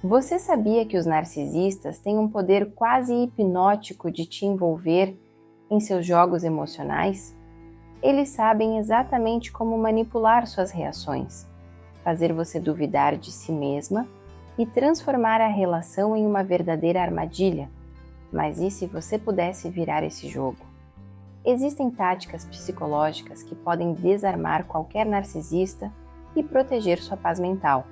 Você sabia que os narcisistas têm um poder quase hipnótico de te envolver em seus jogos emocionais? Eles sabem exatamente como manipular suas reações, fazer você duvidar de si mesma e transformar a relação em uma verdadeira armadilha. Mas e se você pudesse virar esse jogo? Existem táticas psicológicas que podem desarmar qualquer narcisista e proteger sua paz mental.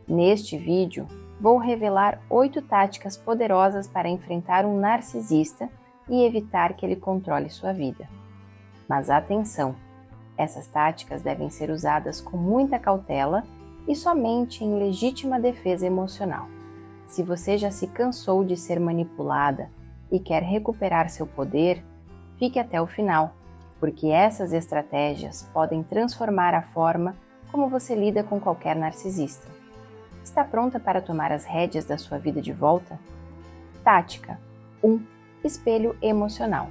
Neste vídeo, vou revelar 8 táticas poderosas para enfrentar um narcisista e evitar que ele controle sua vida. Mas atenção! Essas táticas devem ser usadas com muita cautela e somente em legítima defesa emocional. Se você já se cansou de ser manipulada e quer recuperar seu poder, fique até o final, porque essas estratégias podem transformar a forma como você lida com qualquer narcisista. Está pronta para tomar as rédeas da sua vida de volta? Tática 1. Espelho emocional.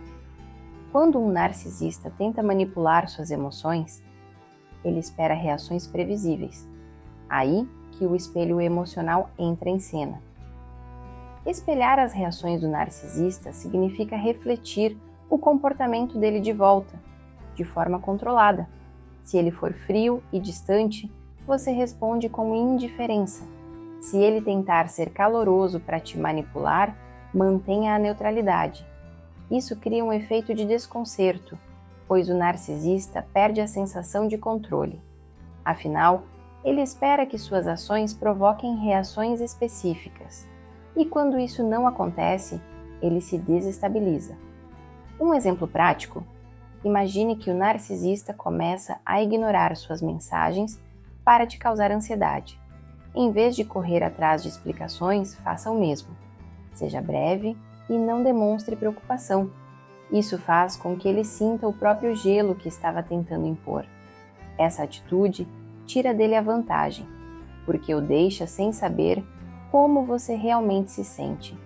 Quando um narcisista tenta manipular suas emoções, ele espera reações previsíveis. Aí que o espelho emocional entra em cena. Espelhar as reações do narcisista significa refletir o comportamento dele de volta, de forma controlada. Se ele for frio e distante, você responde com indiferença. Se ele tentar ser caloroso para te manipular, mantenha a neutralidade. Isso cria um efeito de desconcerto, pois o narcisista perde a sensação de controle. Afinal, ele espera que suas ações provoquem reações específicas. E quando isso não acontece, ele se desestabiliza. Um exemplo prático: imagine que o narcisista começa a ignorar suas mensagens para te causar ansiedade. Em vez de correr atrás de explicações, faça o mesmo. Seja breve e não demonstre preocupação. Isso faz com que ele sinta o próprio gelo que estava tentando impor. Essa atitude tira dele a vantagem, porque o deixa sem saber como você realmente se sente.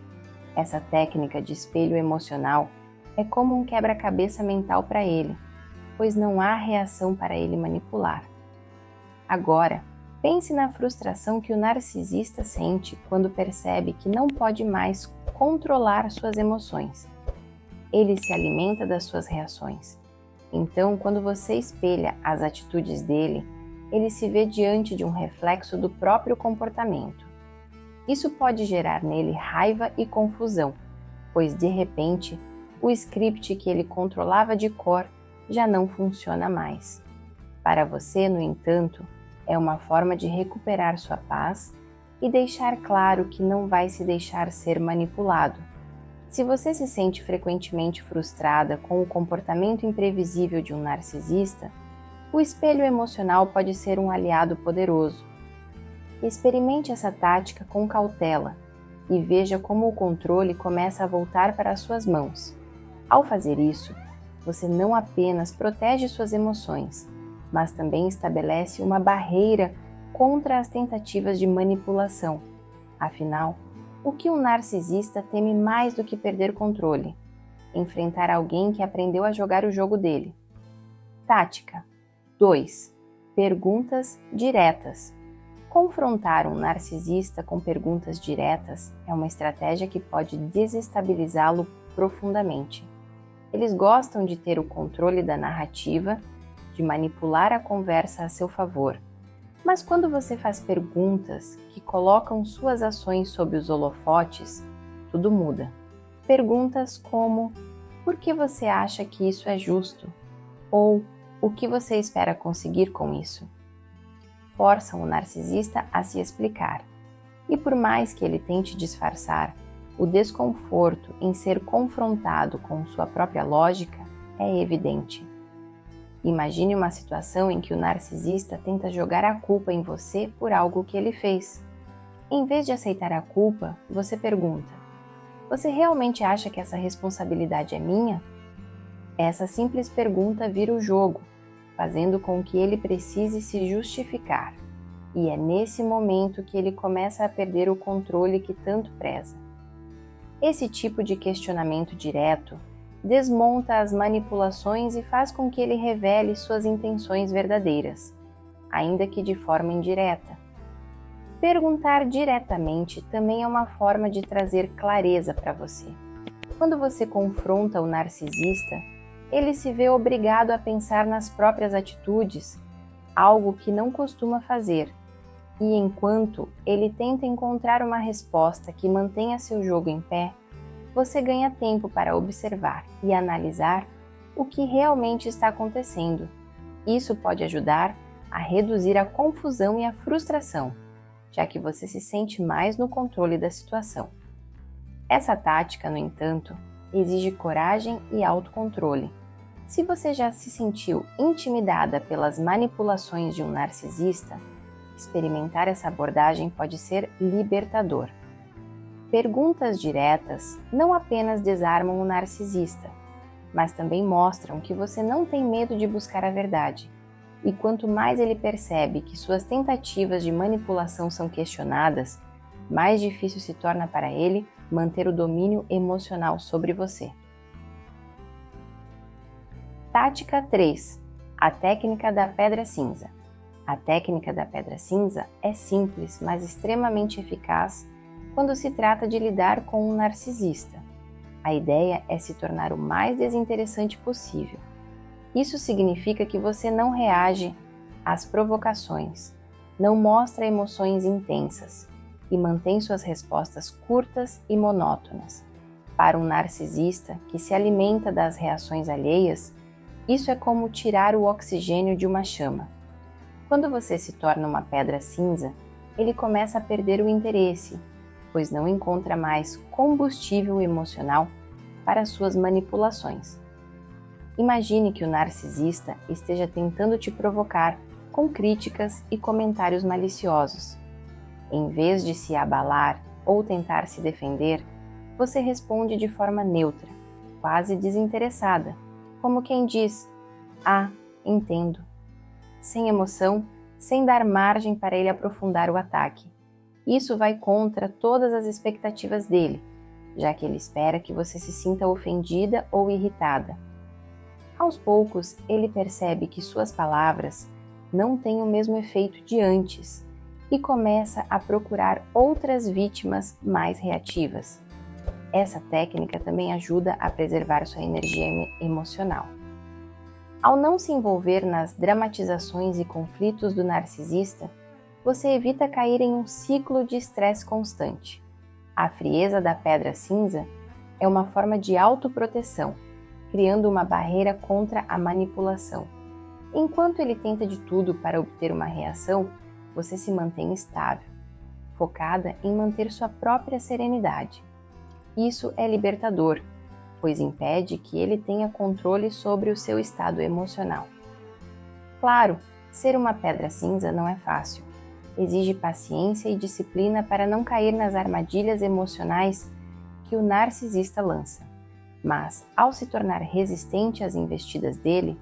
Essa técnica de espelho emocional é como um quebra-cabeça mental para ele, pois não há reação para ele manipular. Agora, pense na frustração que o narcisista sente quando percebe que não pode mais controlar suas emoções. Ele se alimenta das suas reações. Então, quando você espelha as atitudes dele, ele se vê diante de um reflexo do próprio comportamento. Isso pode gerar nele raiva e confusão, pois de repente, o script que ele controlava de cor já não funciona mais. Para você, no entanto, é uma forma de recuperar sua paz e deixar claro que não vai se deixar ser manipulado. Se você se sente frequentemente frustrada com o comportamento imprevisível de um narcisista, o espelho emocional pode ser um aliado poderoso. Experimente essa tática com cautela e veja como o controle começa a voltar para as suas mãos. Ao fazer isso, você não apenas protege suas emoções, mas também estabelece uma barreira contra as tentativas de manipulação. Afinal, o que um narcisista teme mais do que perder controle? Enfrentar alguém que aprendeu a jogar o jogo dele. Tática 2. Perguntas diretas. Confrontar um narcisista com perguntas diretas é uma estratégia que pode desestabilizá-lo profundamente. Eles gostam de ter o controle da narrativa, de manipular a conversa a seu favor. Mas quando você faz perguntas que colocam suas ações sob os holofotes, tudo muda. Perguntas como: por que você acha que isso é justo? Ou o que você espera conseguir com isso? Forçam o narcisista a se explicar. E por mais que ele tente disfarçar, o desconforto em ser confrontado com sua própria lógica é evidente. Imagine uma situação em que o narcisista tenta jogar a culpa em você por algo que ele fez. Em vez de aceitar a culpa, você pergunta: você realmente acha que essa responsabilidade é minha? Essa simples pergunta vira o jogo, fazendo com que ele precise se justificar. E é nesse momento que ele começa a perder o controle que tanto preza. Esse tipo de questionamento direto desmonta as manipulações e faz com que ele revele suas intenções verdadeiras, ainda que de forma indireta. Perguntar diretamente também é uma forma de trazer clareza para você. Quando você confronta o narcisista, ele se vê obrigado a pensar nas próprias atitudes, algo que não costuma fazer. E enquanto ele tenta encontrar uma resposta que mantenha seu jogo em pé, você ganha tempo para observar e analisar o que realmente está acontecendo. Isso pode ajudar a reduzir a confusão e a frustração, já que você se sente mais no controle da situação. Essa tática, no entanto, exige coragem e autocontrole. Se você já se sentiu intimidada pelas manipulações de um narcisista, experimentar essa abordagem pode ser libertador. Perguntas diretas não apenas desarmam o narcisista, mas também mostram que você não tem medo de buscar a verdade. E quanto mais ele percebe que suas tentativas de manipulação são questionadas, mais difícil se torna para ele manter o domínio emocional sobre você. Tática 3. A técnica da pedra cinza. A técnica da pedra cinza é simples, mas extremamente eficaz quando se trata de lidar com um narcisista. A ideia é se tornar o mais desinteressante possível. Isso significa que você não reage às provocações, não mostra emoções intensas e mantém suas respostas curtas e monótonas. Para um narcisista que se alimenta das reações alheias, isso é como tirar o oxigênio de uma chama. Quando você se torna uma pedra cinza, ele começa a perder o interesse, pois não encontra mais combustível emocional para suas manipulações. Imagine que o narcisista esteja tentando te provocar com críticas e comentários maliciosos. Em vez de se abalar ou tentar se defender, você responde de forma neutra, quase desinteressada, como quem diz: "Ah, entendo", sem emoção, sem dar margem para ele aprofundar o ataque. Isso vai contra todas as expectativas dele, já que ele espera que você se sinta ofendida ou irritada. Aos poucos, ele percebe que suas palavras não têm o mesmo efeito de antes e começa a procurar outras vítimas mais reativas. Essa técnica também ajuda a preservar sua energia emocional. Ao não se envolver nas dramatizações e conflitos do narcisista, você evita cair em um ciclo de estresse constante. A frieza da pedra cinza é uma forma de autoproteção, criando uma barreira contra a manipulação. Enquanto ele tenta de tudo para obter uma reação, você se mantém estável, focada em manter sua própria serenidade. Isso é libertador, pois impede que ele tenha controle sobre o seu estado emocional. Claro, ser uma pedra cinza não é fácil. Exige paciência e disciplina para não cair nas armadilhas emocionais que o narcisista lança. Mas, ao se tornar resistente às investidas dele,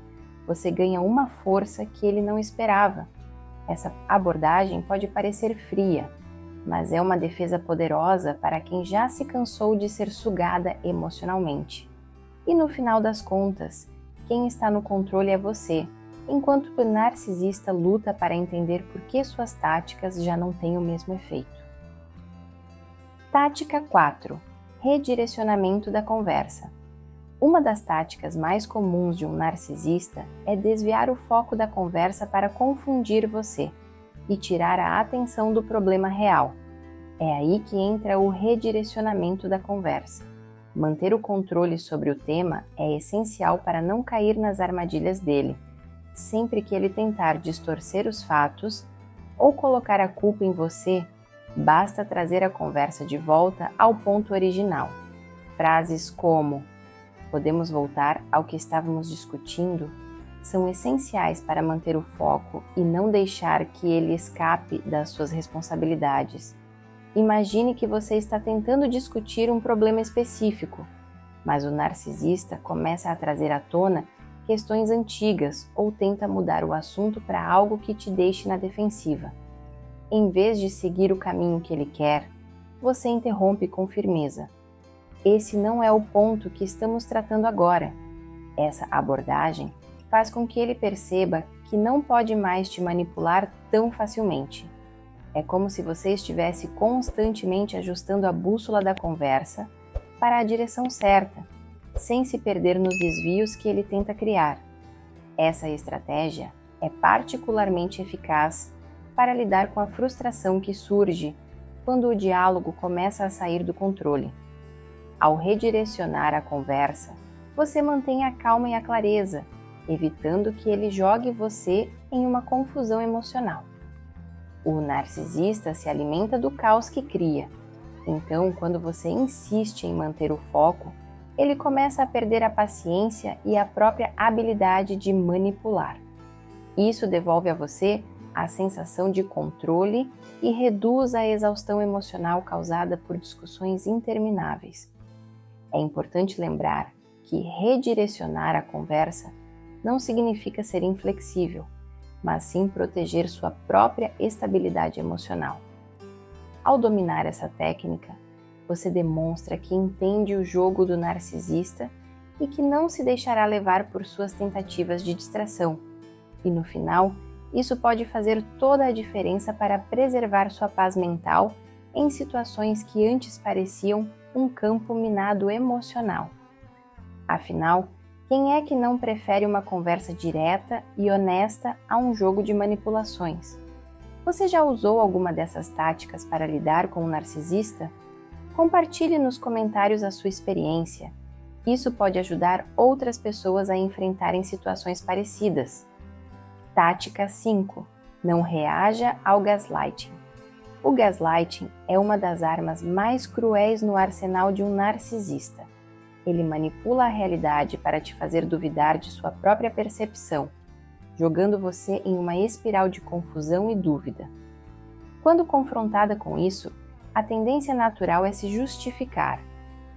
você ganha uma força que ele não esperava. Essa abordagem pode parecer fria, mas é uma defesa poderosa para quem já se cansou de ser sugada emocionalmente. E no final das contas, quem está no controle é você, enquanto o narcisista luta para entender por que suas táticas já não têm o mesmo efeito. Tática 4. Redirecionamento da conversa. Uma das táticas mais comuns de um narcisista é desviar o foco da conversa para confundir você e tirar a atenção do problema real. É aí que entra o redirecionamento da conversa. Manter o controle sobre o tema é essencial para não cair nas armadilhas dele, sempre que ele tentar distorcer os fatos ou colocar a culpa em você. Basta trazer a conversa de volta ao ponto original. Frases como "podemos voltar ao que estávamos discutindo" são essenciais para manter o foco e não deixar que ele escape das suas responsabilidades. Imagine que você está tentando discutir um problema específico, mas o narcisista começa a trazer à tona questões antigas ou tenta mudar o assunto para algo que te deixe na defensiva. Em vez de seguir o caminho que ele quer, você interrompe com firmeza. Esse não é o ponto que estamos tratando agora. Essa abordagem faz com que ele perceba que não pode mais te manipular tão facilmente. É como se você estivesse constantemente ajustando a bússola da conversa para a direção certa, sem se perder nos desvios que ele tenta criar. Essa estratégia é particularmente eficaz para lidar com a frustração que surge quando o diálogo começa a sair do controle. Ao redirecionar a conversa, você mantém a calma e a clareza, evitando que ele jogue você em uma confusão emocional. O narcisista se alimenta do caos que cria. Então, quando você insiste em manter o foco, ele começa a perder a paciência e a própria habilidade de manipular. Isso devolve a você a sensação de controle e reduz a exaustão emocional causada por discussões intermináveis. É importante lembrar que redirecionar a conversa não significa ser inflexível, mas sim proteger sua própria estabilidade emocional. Ao dominar essa técnica, você demonstra que entende o jogo do narcisista e que não se deixará levar por suas tentativas de distração. E no final, isso pode fazer toda a diferença para preservar sua paz mental em situações que antes pareciam um campo minado emocional. Afinal, quem é que não prefere uma conversa direta e honesta a um jogo de manipulações? Você já usou alguma dessas táticas para lidar com um narcisista? Compartilhe nos comentários a sua experiência. Isso pode ajudar outras pessoas a enfrentarem situações parecidas. Tática 5. Não reaja ao gaslighting. O gaslighting é uma das armas mais cruéis no arsenal de um narcisista. Ele manipula a realidade para te fazer duvidar de sua própria percepção, jogando você em uma espiral de confusão e dúvida. Quando confrontada com isso, a tendência natural é se justificar,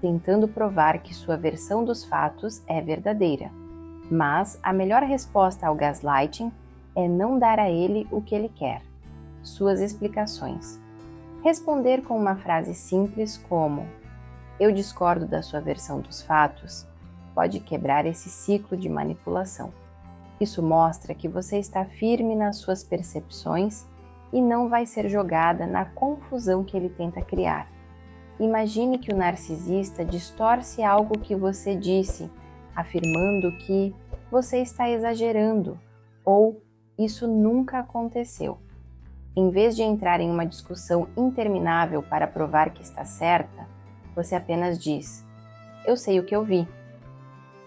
tentando provar que sua versão dos fatos é verdadeira. Mas a melhor resposta ao gaslighting é não dar a ele o que ele quer, suas explicações. Responder com uma frase simples como "Eu discordo da sua versão dos fatos" pode quebrar esse ciclo de manipulação. Isso mostra que você está firme nas suas percepções e não vai ser jogada na confusão que ele tenta criar. Imagine que o narcisista distorce algo que você disse, afirmando que você está exagerando ou isso nunca aconteceu. Em vez de entrar em uma discussão interminável para provar que está certa, você apenas diz: "Eu sei o que eu vi."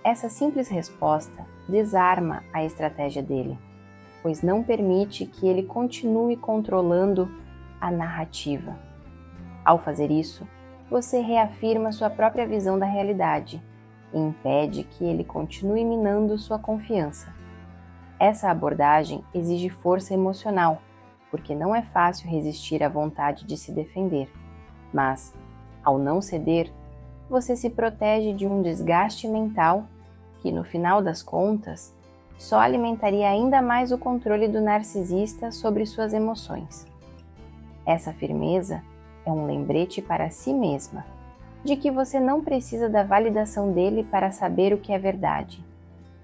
Essa simples resposta desarma a estratégia dele, pois não permite que ele continue controlando a narrativa. Ao fazer isso, você reafirma sua própria visão da realidade e impede que ele continue minando sua confiança. Essa abordagem exige força emocional, porque não é fácil resistir à vontade de se defender, mas, ao não ceder, você se protege de um desgaste mental que, no final das contas, só alimentaria ainda mais o controle do narcisista sobre suas emoções. Essa firmeza é um lembrete para si mesma, de que você não precisa da validação dele para saber o que é verdade.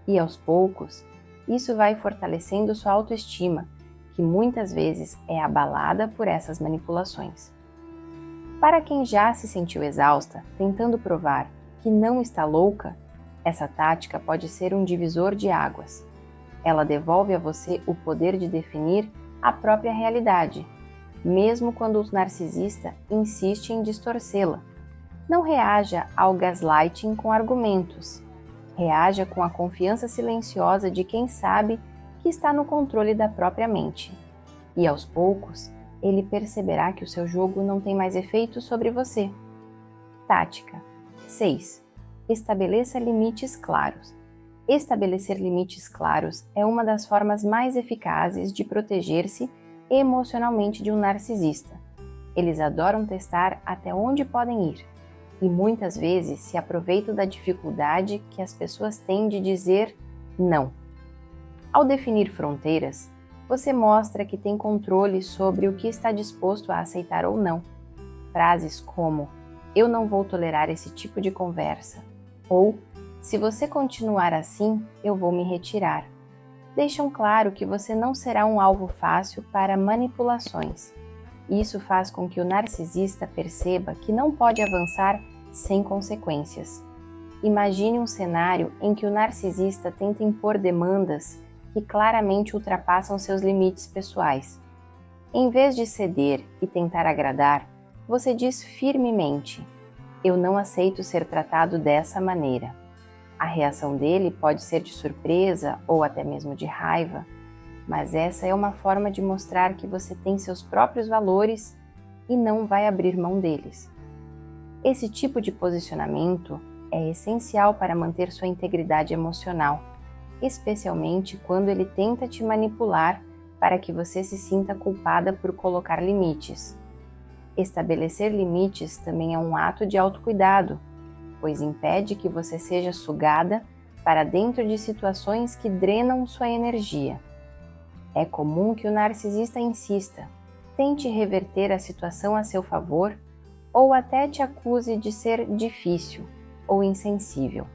E aos poucos, isso vai fortalecendo sua autoestima, que muitas vezes é abalada por essas manipulações. Para quem já se sentiu exausta, tentando provar que não está louca, essa tática pode ser um divisor de águas. Ela devolve a você o poder de definir a própria realidade, mesmo quando o narcisista insiste em distorcê-la. Não reaja ao gaslighting com argumentos. Reaja com a confiança silenciosa de quem sabe que está no controle da própria mente. E aos poucos, ele perceberá que o seu jogo não tem mais efeito sobre você. Tática 6. Estabeleça limites claros. Estabelecer limites claros é uma das formas mais eficazes de proteger-se emocionalmente de um narcisista. Eles adoram testar até onde podem ir e muitas vezes se aproveitam da dificuldade que as pessoas têm de dizer não. Ao definir fronteiras, você mostra que tem controle sobre o que está disposto a aceitar ou não. Frases como "Eu não vou tolerar esse tipo de conversa" ou "Se você continuar assim, eu vou me retirar" deixam claro que você não será um alvo fácil para manipulações. Isso faz com que o narcisista perceba que não pode avançar sem consequências. Imagine um cenário em que o narcisista tenta impor demandas que claramente ultrapassam seus limites pessoais. Em vez de ceder e tentar agradar, você diz firmemente: "Eu não aceito ser tratado dessa maneira." A reação dele pode ser de surpresa ou até mesmo de raiva, mas essa é uma forma de mostrar que você tem seus próprios valores e não vai abrir mão deles. Esse tipo de posicionamento é essencial para manter sua integridade emocional, especialmente quando ele tenta te manipular para que você se sinta culpada por colocar limites. Estabelecer limites também é um ato de autocuidado, pois impede que você seja sugada para dentro de situações que drenam sua energia. É comum que o narcisista insista, tente reverter a situação a seu favor ou até te acuse de ser difícil ou insensível.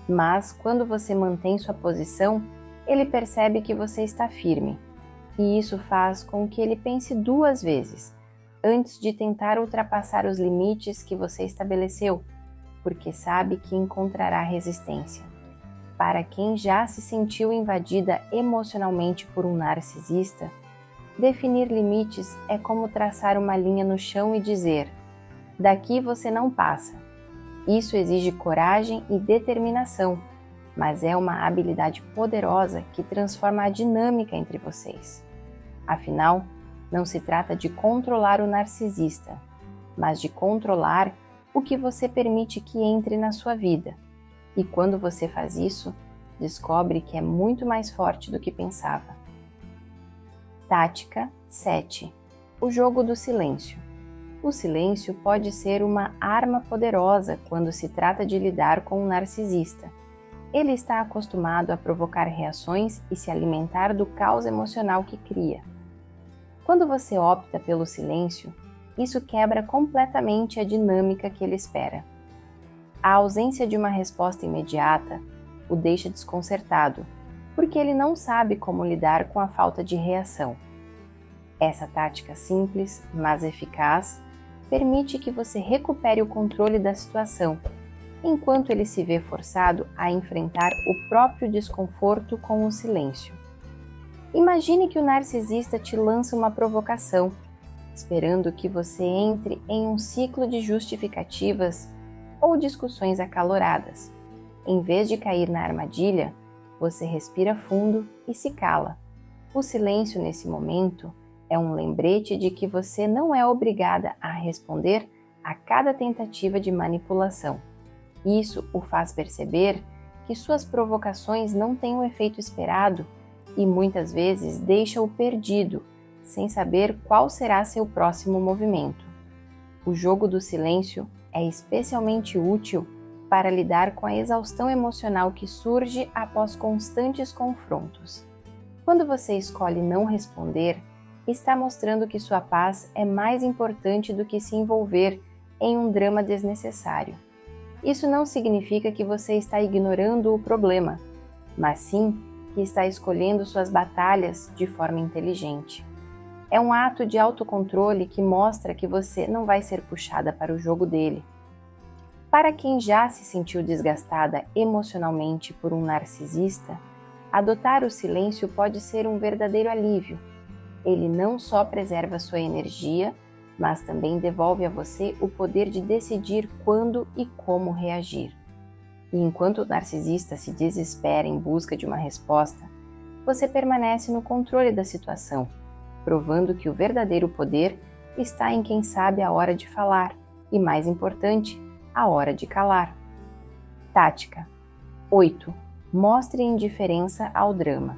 Mas, quando você mantém sua posição, ele percebe que você está firme, e isso faz com que ele pense 2 vezes antes de tentar ultrapassar os limites que você estabeleceu, porque sabe que encontrará resistência. Para quem já se sentiu invadida emocionalmente por um narcisista, definir limites é como traçar uma linha no chão e dizer: "Daqui você não passa." Isso exige coragem e determinação, mas é uma habilidade poderosa que transforma a dinâmica entre vocês. Afinal, não se trata de controlar o narcisista, mas de controlar o que você permite que entre na sua vida. E quando você faz isso, descobre que é muito mais forte do que pensava. Tática 7. O jogo do silêncio. O silêncio pode ser uma arma poderosa quando se trata de lidar com um narcisista. Ele está acostumado a provocar reações e se alimentar do caos emocional que cria. Quando você opta pelo silêncio, isso quebra completamente a dinâmica que ele espera. A ausência de uma resposta imediata o deixa desconcertado, porque ele não sabe como lidar com a falta de reação. Essa tática simples, mas eficaz, permite que você recupere o controle da situação, enquanto ele se vê forçado a enfrentar o próprio desconforto com o silêncio. Imagine que o narcisista te lança uma provocação, esperando que você entre em um ciclo de justificativas ou discussões acaloradas. Em vez de cair na armadilha, você respira fundo e se cala. O silêncio nesse momento é um lembrete de que você não é obrigada a responder a cada tentativa de manipulação. Isso o faz perceber que suas provocações não têm o efeito esperado e muitas vezes deixa-o perdido, sem saber qual será seu próximo movimento. O jogo do silêncio é especialmente útil para lidar com a exaustão emocional que surge após constantes confrontos. Quando você escolhe não responder, está mostrando que sua paz é mais importante do que se envolver em um drama desnecessário. Isso não significa que você está ignorando o problema, mas sim que está escolhendo suas batalhas de forma inteligente. É um ato de autocontrole que mostra que você não vai ser puxada para o jogo dele. Para quem já se sentiu desgastada emocionalmente por um narcisista, adotar o silêncio pode ser um verdadeiro alívio. Ele não só preserva sua energia, mas também devolve a você o poder de decidir quando e como reagir. E enquanto o narcisista se desespera em busca de uma resposta, você permanece no controle da situação, provando que o verdadeiro poder está em quem sabe a hora de falar e, mais importante, a hora de calar. Tática 8. Mostre indiferença ao drama.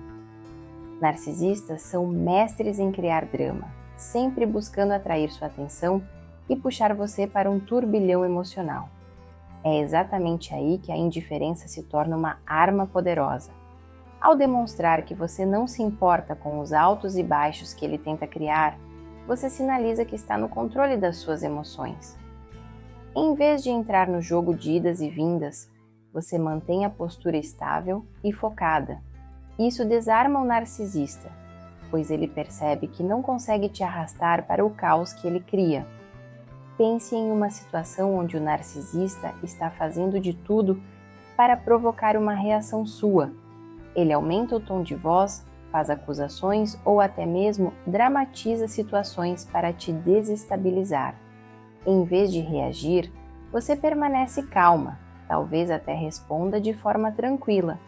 Narcisistas são mestres em criar drama, sempre buscando atrair sua atenção e puxar você para um turbilhão emocional. É exatamente aí que a indiferença se torna uma arma poderosa. Ao demonstrar que você não se importa com os altos e baixos que ele tenta criar, você sinaliza que está no controle das suas emoções. Em vez de entrar no jogo de idas e vindas, você mantém a postura estável e focada. Isso desarma o narcisista, pois ele percebe que não consegue te arrastar para o caos que ele cria. Pense em uma situação onde o narcisista está fazendo de tudo para provocar uma reação sua. Ele aumenta o tom de voz, faz acusações ou até mesmo dramatiza situações para te desestabilizar. Em vez de reagir, você permanece calma, talvez até responda de forma tranquila: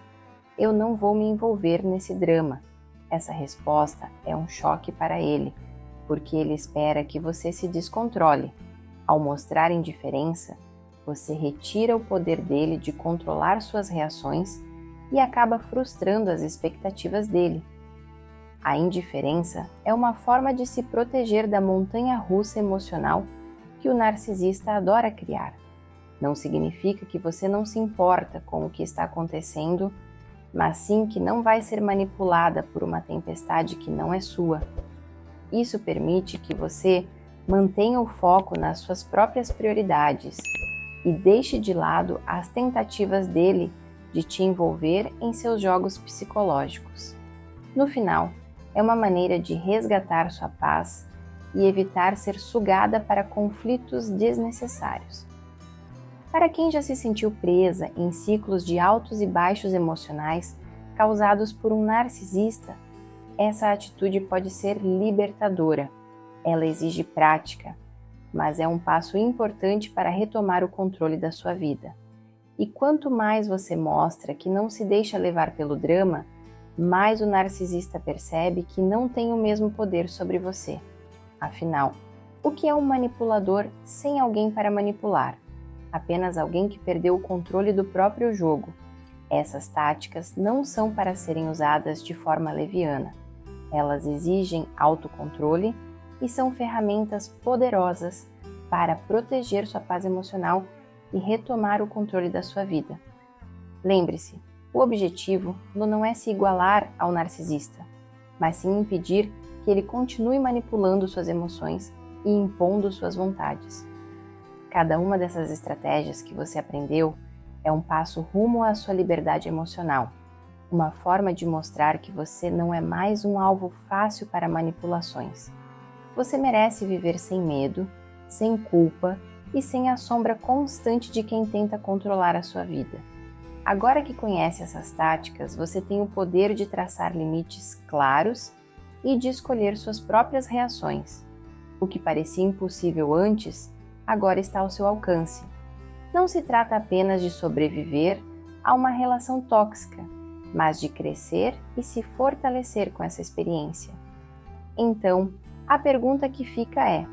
"Eu não vou me envolver nesse drama." Essa resposta é um choque para ele, porque ele espera que você se descontrole. Ao mostrar indiferença, você retira o poder dele de controlar suas reações e acaba frustrando as expectativas dele. A indiferença é uma forma de se proteger da montanha-russa emocional que o narcisista adora criar. Não significa que você não se importa com o que está acontecendo, mas sim que não vai ser manipulada por uma tempestade que não é sua. Isso permite que você mantenha o foco nas suas próprias prioridades e deixe de lado as tentativas dele de te envolver em seus jogos psicológicos. No final, é uma maneira de resgatar sua paz e evitar ser sugada para conflitos desnecessários. Para quem já se sentiu presa em ciclos de altos e baixos emocionais causados por um narcisista, essa atitude pode ser libertadora. Ela exige prática, mas é um passo importante para retomar o controle da sua vida. E quanto mais você mostra que não se deixa levar pelo drama, mais o narcisista percebe que não tem o mesmo poder sobre você. Afinal, o que é um manipulador sem alguém para manipular? Apenas alguém que perdeu o controle do próprio jogo. Essas táticas não são para serem usadas de forma leviana. Elas exigem autocontrole e são ferramentas poderosas para proteger sua paz emocional e retomar o controle da sua vida. Lembre-se, o objetivo não é se igualar ao narcisista, mas sim impedir que ele continue manipulando suas emoções e impondo suas vontades. Cada uma dessas estratégias que você aprendeu é um passo rumo à sua liberdade emocional, uma forma de mostrar que você não é mais um alvo fácil para manipulações. Você merece viver sem medo, sem culpa e sem a sombra constante de quem tenta controlar a sua vida. Agora que conhece essas táticas, você tem o poder de traçar limites claros e de escolher suas próprias reações. O que parecia impossível antes, agora está ao seu alcance. Não se trata apenas de sobreviver a uma relação tóxica, mas de crescer e se fortalecer com essa experiência. Então, a pergunta que fica é: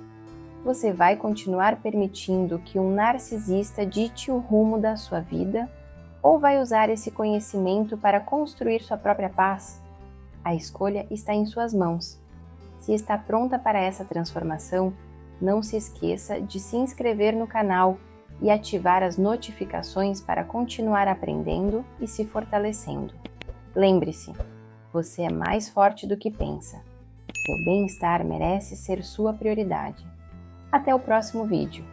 você vai continuar permitindo que um narcisista dite o rumo da sua vida ou vai usar esse conhecimento para construir sua própria paz? A escolha está em suas mãos. Se está pronta para essa transformação, não se esqueça de se inscrever no canal e ativar as notificações para continuar aprendendo e se fortalecendo. Lembre-se, você é mais forte do que pensa. Seu bem-estar merece ser sua prioridade. Até o próximo vídeo.